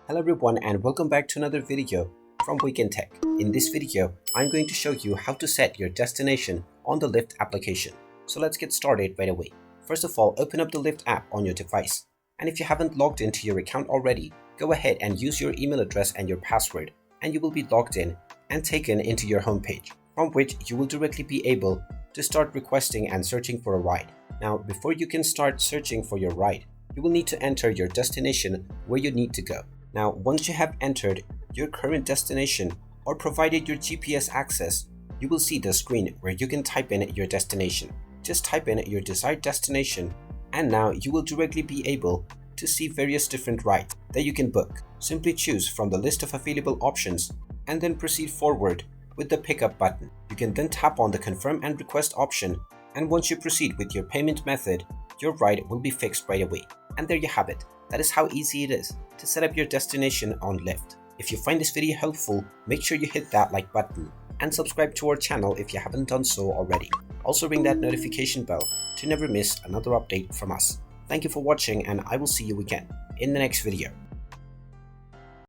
Hello everyone and welcome back to another video from Wake&Tech. In this video, I'm going to show you how to set your destination on the Lyft application. So let's get started right away. First of all, open up the Lyft app on your device. And if you haven't logged into your account already, go ahead and use your email address and your password, and you will be logged in and taken into your homepage, from which you will directly be able to start requesting and searching for a ride. Now, before you can start searching for your ride, you will need to enter your destination where you need to go. Now, once you have entered your current destination or provided your GPS access, you will see the screen where you can type in your destination. Just type in your desired destination, and now you will directly be able to see various different rides that you can book. Simply choose from the list of available options and then proceed forward with the pickup button. You can then tap on the confirm and request option, and once you proceed with your payment method, your ride will be fixed right away. And there you have it. That is how easy it is to set up your destination on Lyft. If you find this video helpful, make sure you hit that like button and subscribe to our channel if you haven't done so already. Also ring that notification bell to never miss another update from us. Thank you for watching, and I will see you again in the next video.